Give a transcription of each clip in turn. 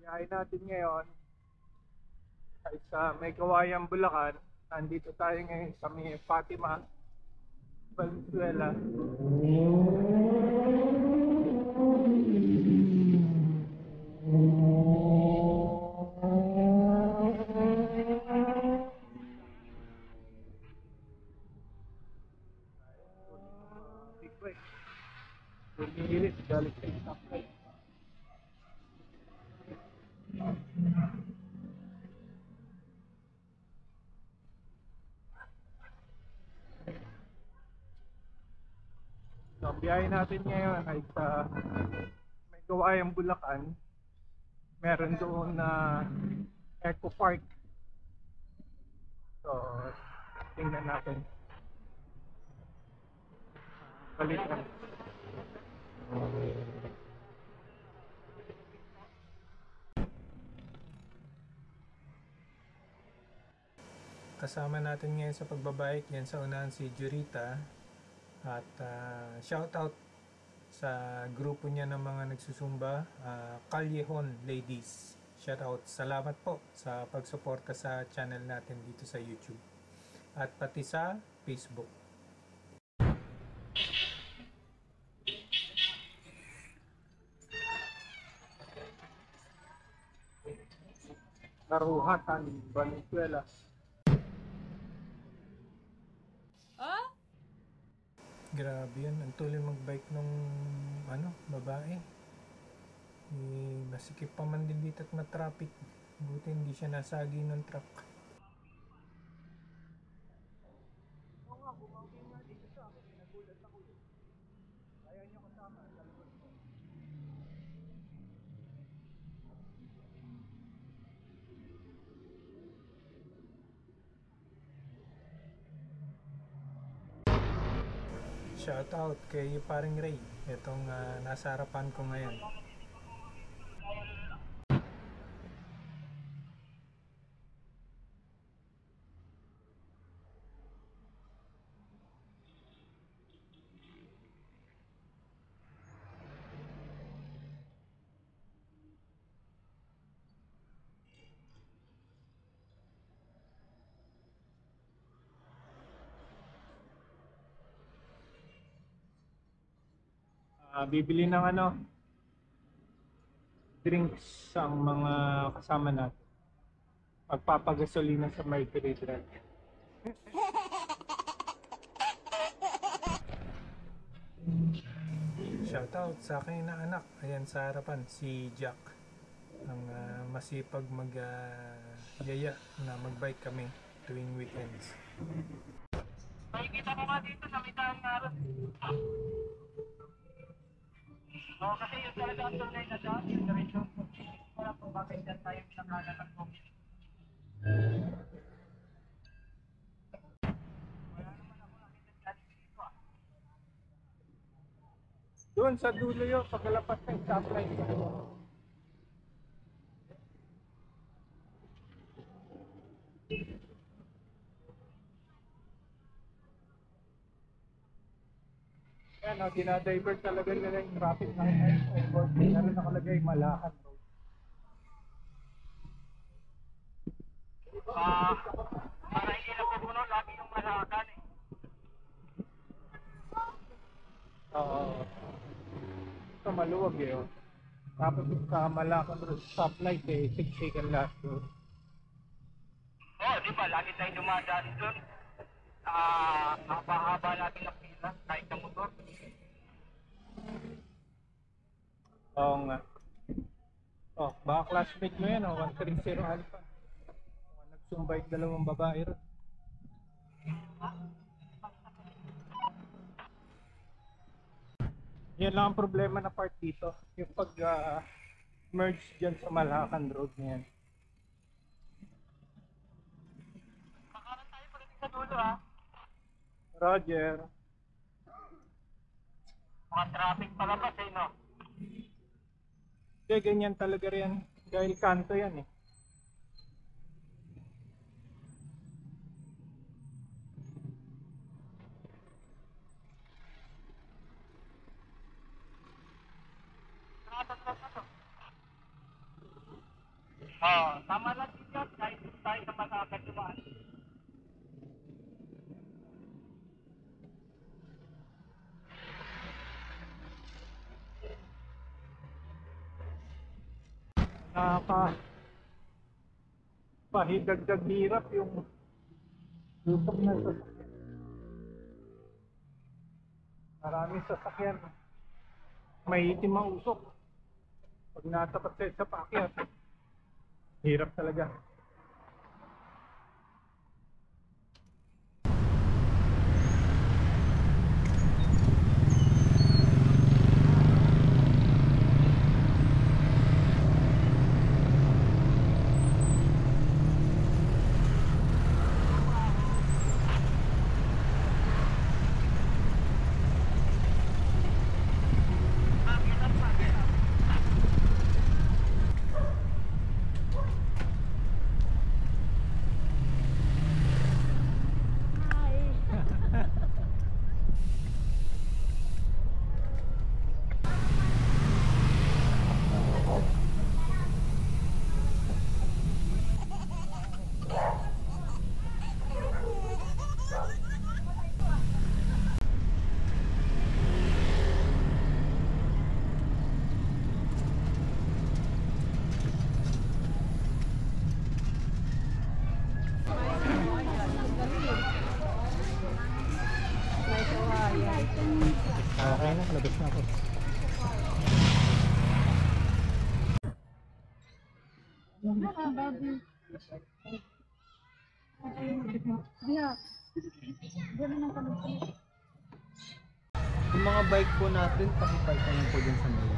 Biyahe natin ngayon ay sa May Kawayan, Bulacan. Nandito tayo ngayon sa may Fatima, Valenzuela. Big bike. Bumihilit galing sa stoplight. So, ang biyahe natin ngayon ay sa May Kawayan, Bulacan. Meron doon na Eco Park. So, tingnan natin. Balik lang. Kasama natin ngayon sa pagbabike yan sa unahan si Jurita at shoutout sa grupo niya ng mga nagsusumba, Callejon Ladies. Shoutout, salamat po sa pagsuporta sa channel natin dito sa YouTube at pati sa Facebook. Naruhatan, Valenzuela. Ah? Grabe yun, ang tuloy magbike nung babae. Masikip pa man din dito at matraffic. Buti hindi siya nasagi ng truck. Oo nga, bumangkin nga dito sa akin. Nagulat ako. Ayaw niya kasama sa likod ko. Shoutout kay paring Ray. Itong nasa harapan ko ngayon. Bibili ng drinks ang mga kasama natin. Pagpapagasolina sa Mercury Drive. Shoutout sa aking na anak. Ayan sa harapan, si Jack. Ang masipag yaya na magbike kami tuwing weekends. Nakikita ko nga dito sa mitaan nga rin. Oo, kasi yung talaga ang tunay na daan, yung direksyon ko. Wala po bakit dyan tayo pinakalat ko. Wala naman ako nakita dyan dito ah. Doon sa dulo yun, pagkalapas ng stoplight. Yan, dinadivert talaga nila yung traffic ng airport. Pero nakalagay Malacan Road. Para hindi na pupuno, lagi yung malakan eh. Oo. Ito maluwag eh. Oh. Tapos sa Malacan Road, stoplight eh, 6 second last road. Oo, di ba, lagi tayo dumadaan doon. Haba-haba natin ang pila, kahit ng motor. Oo nga. Oh, baka classmate mo yan, 130 Alpha. Nagsumbay dalawang babae ron. Yan lang ang problema na part dito. Yung pag-merge dyan sa Malacan Road na yan. Makaran tayo pagdating sa dulo ha. Roger. Mga traffic palabas eh, no? Hindi, ganyan talaga rin. Dahil kanto yan eh. Nakataglag na to. Tama lang din yan, kahit doon tayo sa masakit naman. Pahidagdag hirap yung usok na sasakyan. Maraming sasakyan. May itim ang usok. Pag natapat sa paakyat, hirap talaga. Okay na, palabas na ako. Yung mga bike po natin, pakipark naman po dyan sa may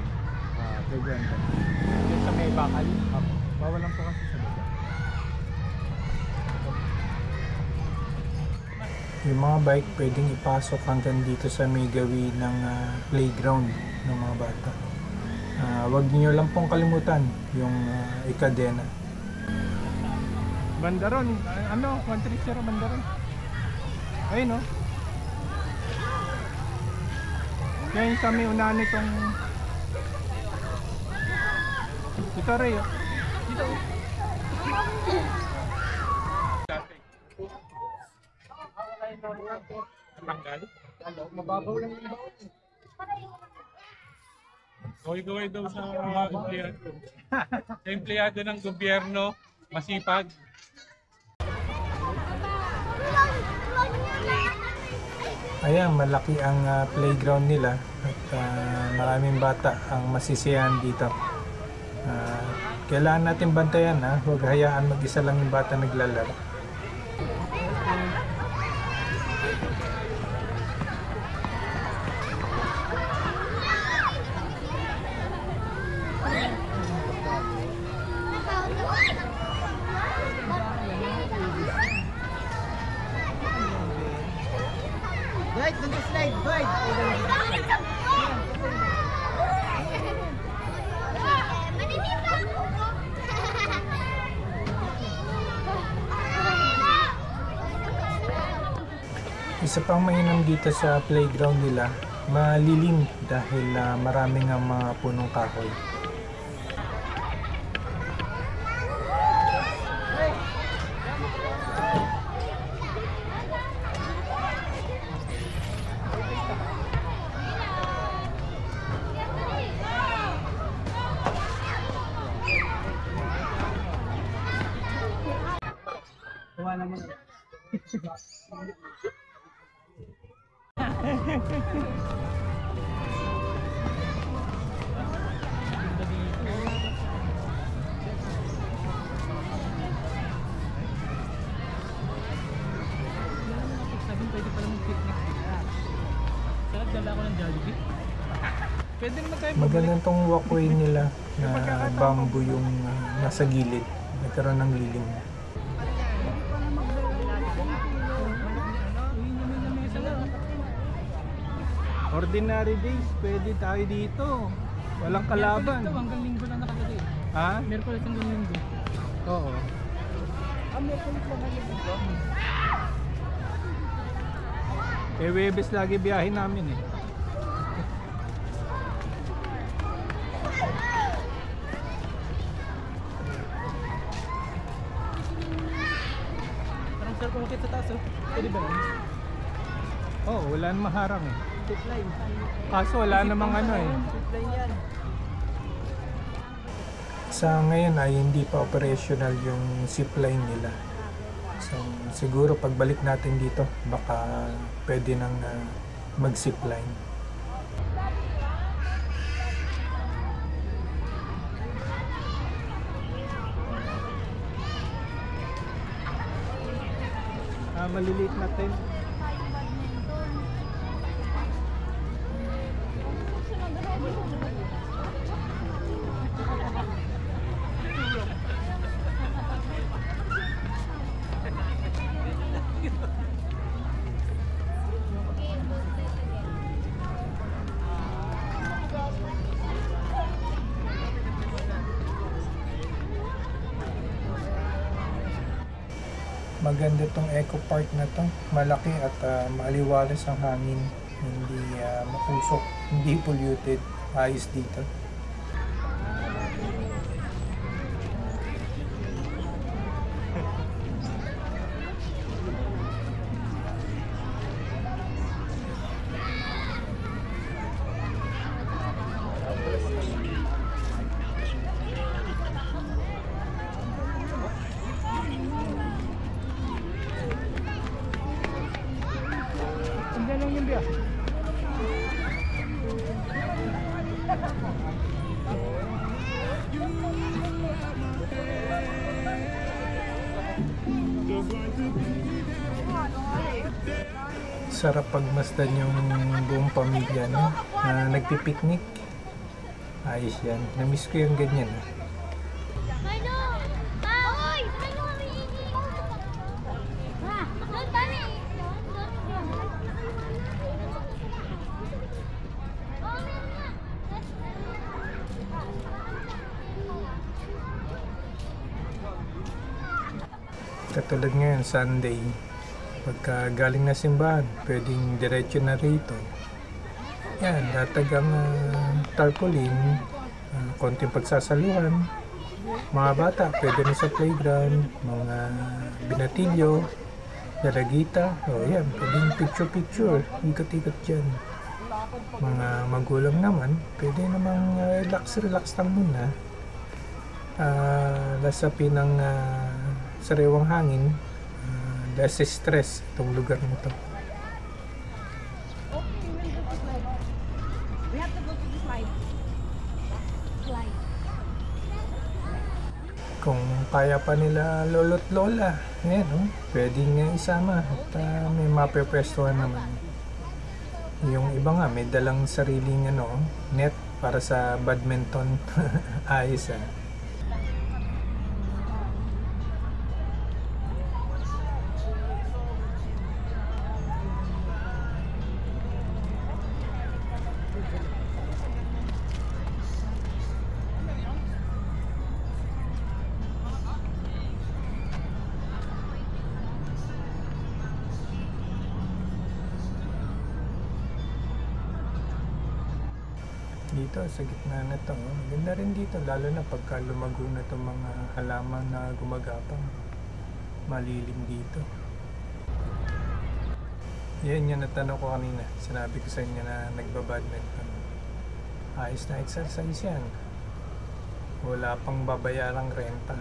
playground. Yung sa may bakal. Bawal lang po kasi sa baba. Yung mga bike pwedeng ipasok hanggang dito sa may gawin ng playground ng mga bata. Huwag niyo lang pong kalimutan yung ikadena. Bandaron, ano? 130 Bandaron. Ayun, no? Yan sa may unahan nitong ito rin, oh. Dito. Tanggal? Mababaw lang yung bawal. Gawin daw sa empleyado. Sa empleyado ng gobyerno, masipag. Ayan, malaki ang playground nila at maraming bata ang masisiyahan dito. Kailangan natin bantayan, ha? Huwag hayaan mag-isa lang yung bata naglalaro. Right, doon sa slide, right. Isa pang mainam dito sa playground nila, malilim dahil maraming ang mga punong kahoy. Kuha naman. Pwede pala mag-picnic sila. Sarap, dala ko ng Jollibee. Pwede naman tayo Magandang tong walkway nila na bamboo yung nasa gilid. Nagkaroon ng lilim. Ordinary days, pwede tayo dito. Walang kalaban. Merkulis daw, hanggang linggo lang nakalagay. Ha? Merkulis hanggang linggo. Oo. Eh, Webes lagi biyahe namin eh. aakyat sa taas, oh. Pwede ba yun? Oh, wala namang harang eh. Tip line. Kaso wala namang ano eh. Tip line yan. Sa ngayon ay hindi pa operational yung zipline nila. So siguro pagbalik natin dito baka pwede nang mag-zipline. Maliliit na tent. Maganda tong Eco Park na to. Malaki at maliwalas ang hangin. Hindi makusok, hindi polluted. Ayos dito. Hindi lang yung biya. Sarap pagmasdan yung buong pamilya no? Na nagpipiknik. Ayos yan. Namiss ko yung ganyan. Milo! Hoy! Milo kami ini! Ha? Doon kami! Katulad ngayon, Sunday. Pagka galing na simbahan, pwedeng diretso na rito. Yan, latag ang tarpaulin, konting pagsasaluhan. Mga bata, pwede na sa playground, mga binatilyo, dalagita. O yan, pwedeng picture-picture, ikot-ikot dyan. Mga magulang naman, pwede namang relax lang muna. Lasapin ng sariwang hangin, less stress itong lugar na to. We have to go to the slide. Slide. Kung kaya pa nila lolo't lola, ayan, no? Pwedeng isama at may mapepwestuhan naman. Yung iba nga may dalang sariling net para sa badminton. Ayos dito sa gitna na to, maganda rin dito lalo na pagka lumago na itong mga halaman na gumagapang, malilim dito. Yan yung natanong ko kanina, sinabi ko sa inyo na nagbabadminton. Ayos na exercise yan, wala pang babayarang renta.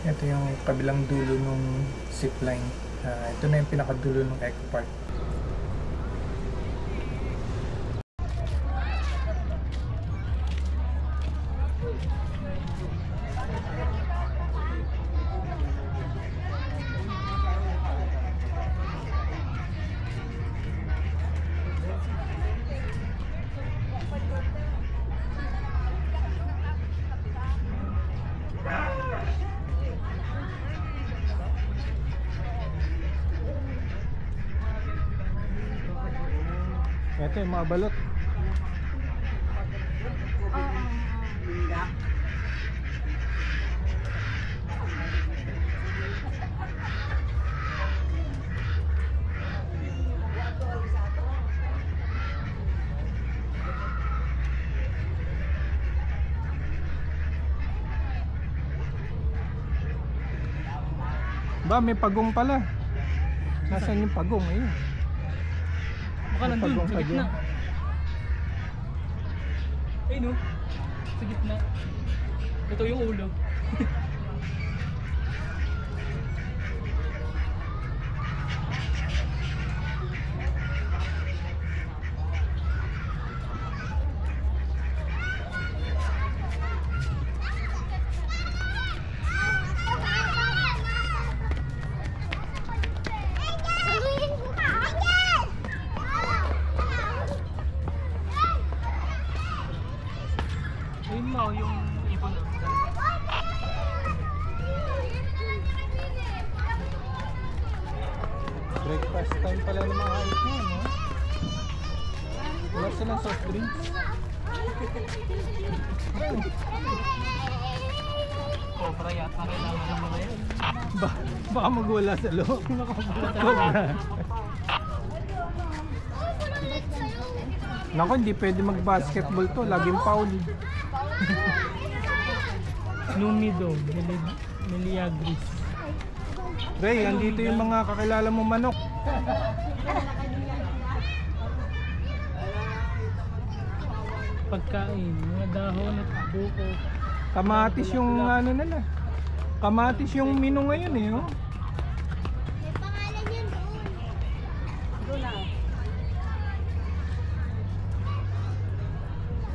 Ito yung kabilang dulo ng zipline. Ito na yung pinakadulo ng Eco Park. Ito yung mga balot. Ba, may pagong pala. Nasaan yung pagong? Ayun. Baka nandun, Pagong, sa gitna. pagong. Ay no, sa gitna. Ito yung ulo. Ayun mo, yung ibon. Breakfast time pala ng mga hayop mo, no? Wala silang soft drinks. Cobra yata kailangan ng mga yan. Baka magwala sa loob. Cobra. Nako, hindi pwede mag-basketball to. Laging foul. Numido, Meliagris. Ray, andito yung mga kakilala mo manok. Pagkain, mga dahon at buko. Kamatis yung ano nila. Kamatis yung menu ngayon eh. Oh. May pangalan yun doon.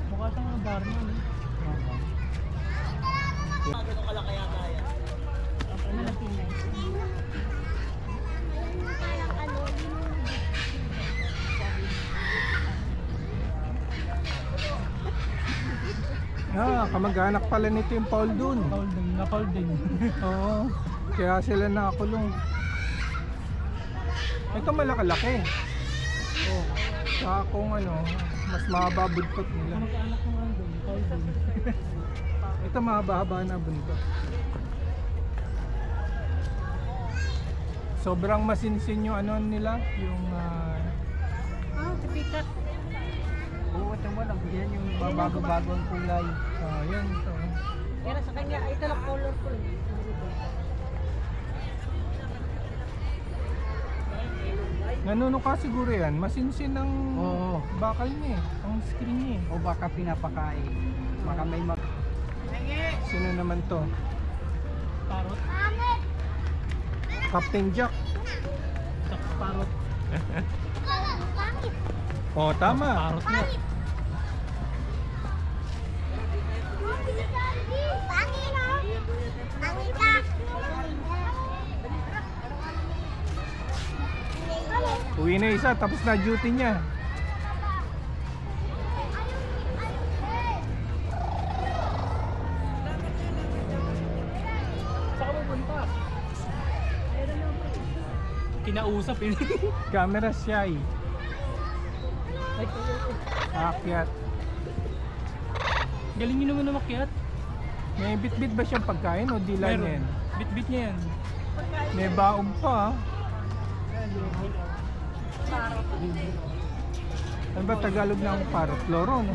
Mukha sa mga bar na. No? Kamag-anak pala nito yung Paul dun. Nakal din. Oo. Kaya sila nakakulong. Ito malakalaki. Oh. Saka kung ano, mas mahaba buntot nila. Kamag-anak mo nga doon, nakal din. Ito mahaba-haba na buntot. Sobrang masinsin yung ano nila, yung Pikat. Oo, ito mo lang. Yan yung bago-bagong kulay. yan ito. Pero sa kanya, ito lang colorful. Nanuno ka siguro yan, masinsin ang Oo. bakal niya eh, ang screen niya eh. O baka pinapakain. Baka may Sino naman to? Parot. Captain Jack. Parot. Pangit. Oh, tama. Parot nga. Pangit. Pangit ka. Uwi na isa, tapos na duty niya. Saan ka pupunta? Kinausap eh. Camera shy. Akyat. Galing nyo naman na makyat. May bit-bit ba siyang pagkain o di lang yan? Bit-bit niya yan. May baog pa. Ano ba Tagalog ng parrot? Loro, no?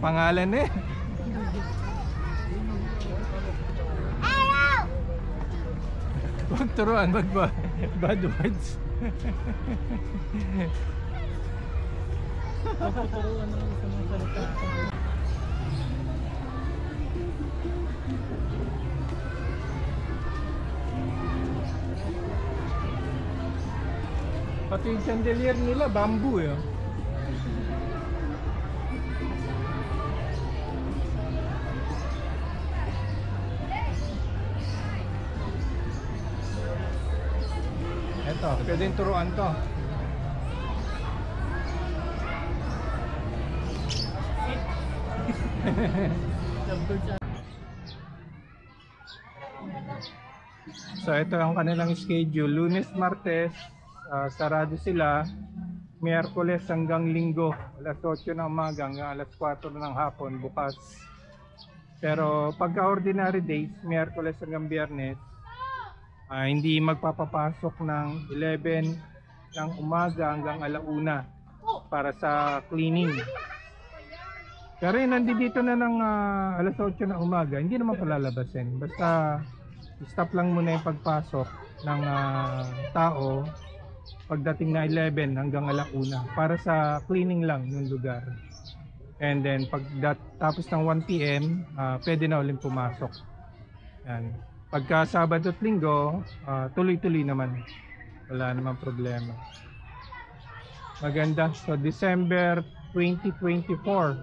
Pangalan eh. Huwag turuan, bad words. Pagtuturuan ng isang mga salita. Pati yung chandelier nila, bamboo eh. Eto, pwedeng turuan to. So ito ang kanilang schedule. Lunes, Martes, sarado sila. Miyerkules hanggang Linggo, alas 8 ng umaga hanggang alas 4 ng hapon bukas. Pero pagka ordinary days, Miyerkules hanggang Biyernes, hindi magpapapasok ng 11 ng umaga hanggang alauna para sa cleaning. Pero nandito na ng alas 8 ng umaga, hindi naman palalabasin. Basta stop lang muna yung pagpasok ng tao pagdating na 11 hanggang 1:00 para sa cleaning lang ng lugar. And then tapos ng 1 PM, pwede na ulit pumasok. Yan. Pagka Sabado at Linggo, tuloy-tuloy naman. Wala namang problema. Maganda. So December 2024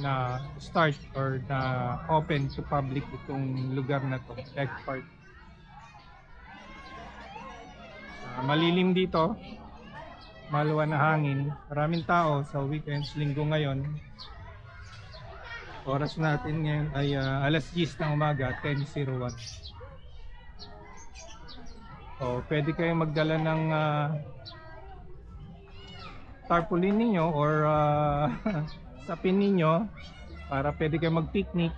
na start or na open to public itong lugar na to, Tech Park. Malilim dito, maluwan na hangin, maraming tao sa weekends, linggo ngayon. Oras natin ngayon ay alas 10 ng umaga, 10:01. So pwede kayong magdala ng tarpaulin ninyo or sapin ninyo para pwede kayong mag-picnic.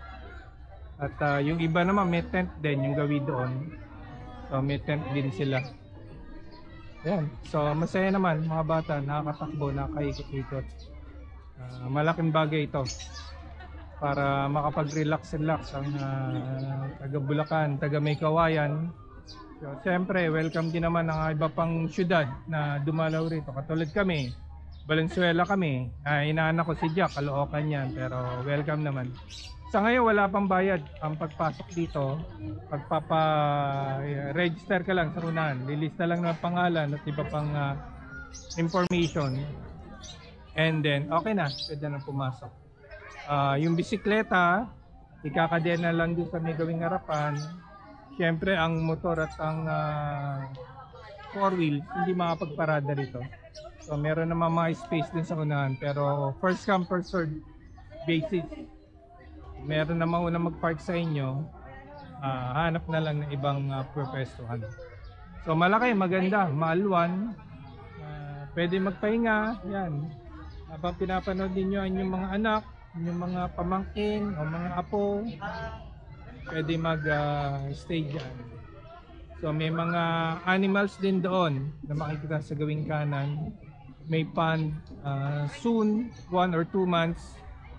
At yung iba naman may tent din yung gawin doon. So may tent din sila. Ayan. So masaya naman mga bata, nakakatakbo, nakakaikot-ikot. Malaking bagay ito para makapag-relax ang taga Bulacan, taga Maykawayan. So siyempre welcome din naman ang iba pang syudad na dumalaw rito. Katulad kami, Valenzuela kami. Inaanak ko si Jack, Caloocan yan, pero welcome naman. Sa ngayon wala pang bayad ang pagpasok dito. Pagpapa-register ka lang sa unahan. Lilista lang ng pangalan at iba pang information. And then okay na, pwede na pumasok. Yung bisikleta, ikakadena lang doon sa may gawing harapan. Siyempre ang motor at ang 4-wheel hindi makapagparada rito. So meron naman mga space din sa unahan, pero first come first served basis. Meron naman unang mag-park sa inyo, hanap na lang ng ibang pwestuhan. So malaki, maganda, maalwan, pwede magpahinga, yan. Habang pinapanood niyo ang inyong mga anak, inyong mga pamangkin o mga apo, pwede mag-stay dyan. So may mga animals din doon na makikita sa gawing kanan. May pond, soon 1 or 2 months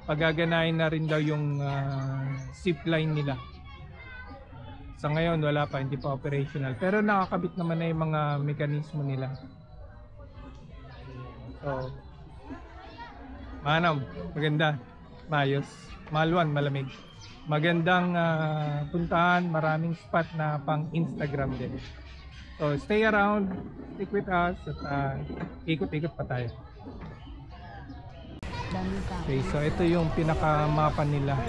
pagaganahin na rin daw yung zip line nila. Sa ngayon wala pa, hindi pa operational, pero nakakabit naman na yung mga mekanismo nila. So manam, maganda, maayos, maluwan, malamig, magandang puntahan, maraming spot na pang Instagram din. So stay around, stick with us at ikot-ikot pa tayo. Okay, so ito yung pinaka-mapa nila.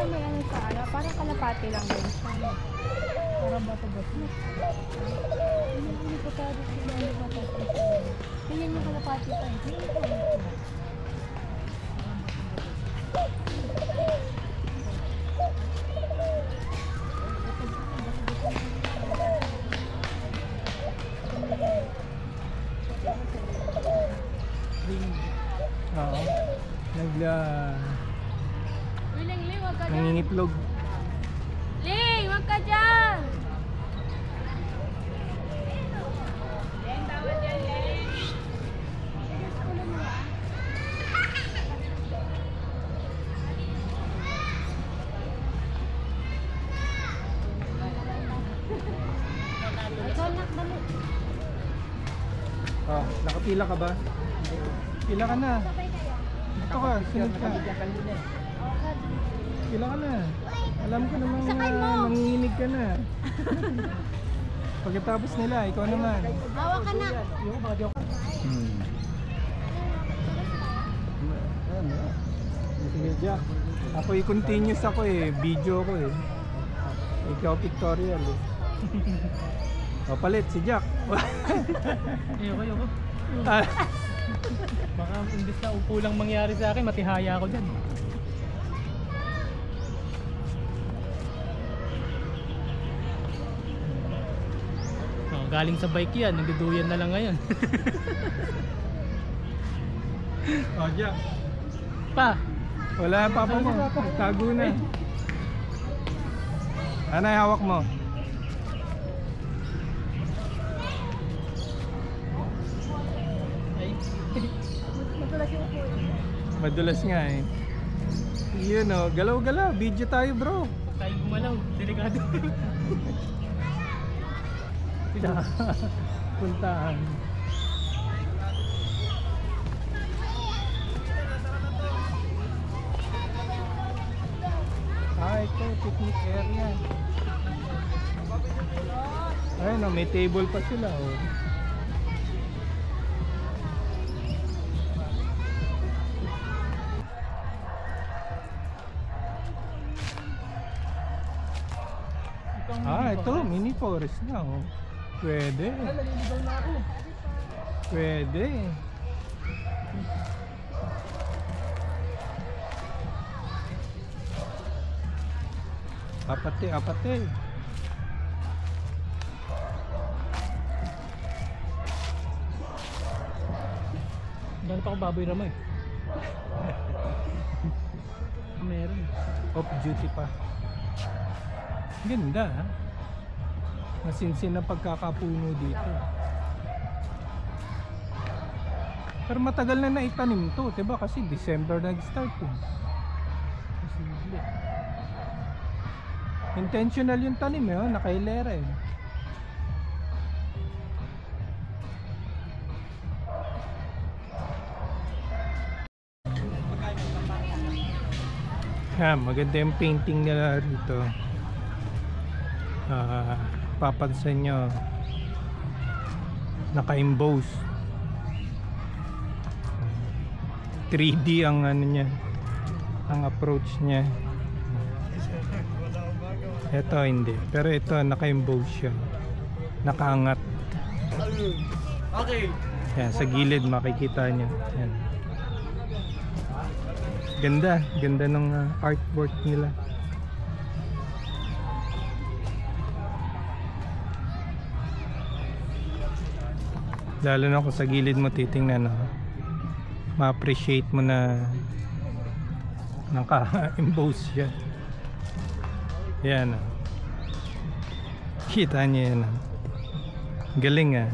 May ano sa ano, parang kalapati lang din siya. Parang bato-bato. Hindi ko tayo sila yung bato-bato. Tingnan yung kalapati pa. Oo. Nangingitlog. Ling, wag ka dyan! Nakapila ka ba? Pila ka na. Dito ka, sunod ka. Pila ka na. Alam ko namang nanginginig ka na. Pagkatapos nila, ikaw naman. Bawa ka na. Sige, Jack. Ako i-continuous ako eh. Video ko eh. Ikaw pictorial eh. O palit si Jack. Ayoko. Baka imbis na upo lang mangyari sa akin, matihaya ako dyan. Galing sa bike yan, nagduduyan na lang ngayon. Oh, Jack. Pa, Wala papa mo. Tago na. Ano yung hawak mo? Madulas nga eh. Yun oh, galaw-galaw. Video tayo bro. tayong gumalaw, delikado. Puntaan. Ito, picnic area. Ayun oh, may table pa sila oh. Ito, mini forest na oh. Pwede. Pwede. Apate, apate. Gano'n pa ako baboy ramay. Meron. Off duty pa. Ganda ha. Masinsin na pagkakapuno dito. Pero matagal na naitanim to, diba? Kasi December nag-start eh. Posible. Intentional yung tanim eh, oh. Nakailera eh. Maganda yung painting nila rito. Papansin nyo, naka-emboss. 3D ang ano niya, ang approach niya. Ito hindi, pero ito naka-emboss siya, nakaangat. Okay. Yan, sa gilid makikita nyo. Yan. Ganda, ganda ng artwork nila. Lalo na kung sa gilid mo titingnan, no? Ma-appreciate mo na naka-emboss siya. Yan, no? Kita niyo yan, no? Galing ah.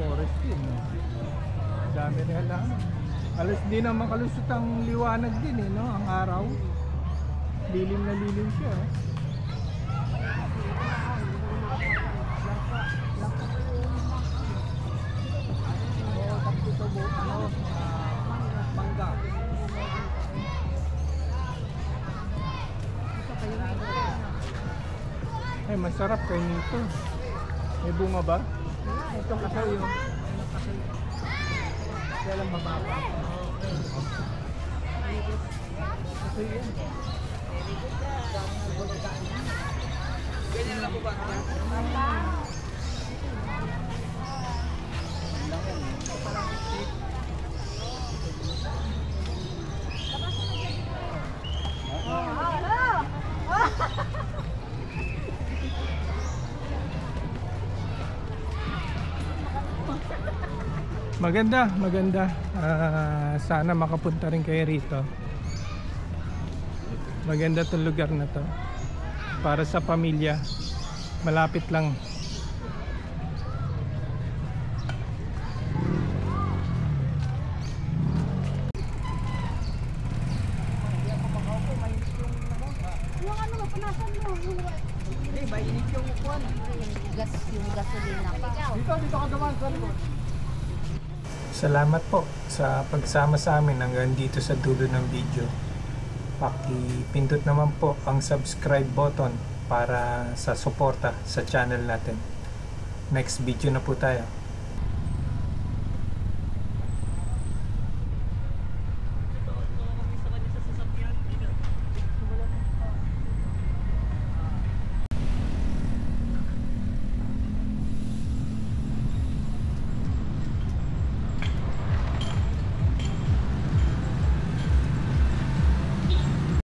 Forest din, no? Dami rin halaman. Alas di na makalusot ang liwanag din eh, no? Ang araw. Lilim na lilim siya eh. Ay, masarap kayo nito. May bunga ba? Ito kasi yung kaya lang mababa. Ito yun. Ganyan lang po ba? Maganda, maganda. Sana makapunta rin kayo rito. Maganda itong lugar na to. Para sa pamilya. Malapit lang. Yung ano, punasan mo. Hindi, mainit yung upuan. Yung gasolina pa. Dito ka dumaan sa likod. Salamat po sa pagsama sa amin hanggang dito sa dulo ng video. Paki-pindot naman po ang subscribe button para sa suporta sa channel natin. Next video na po tayo.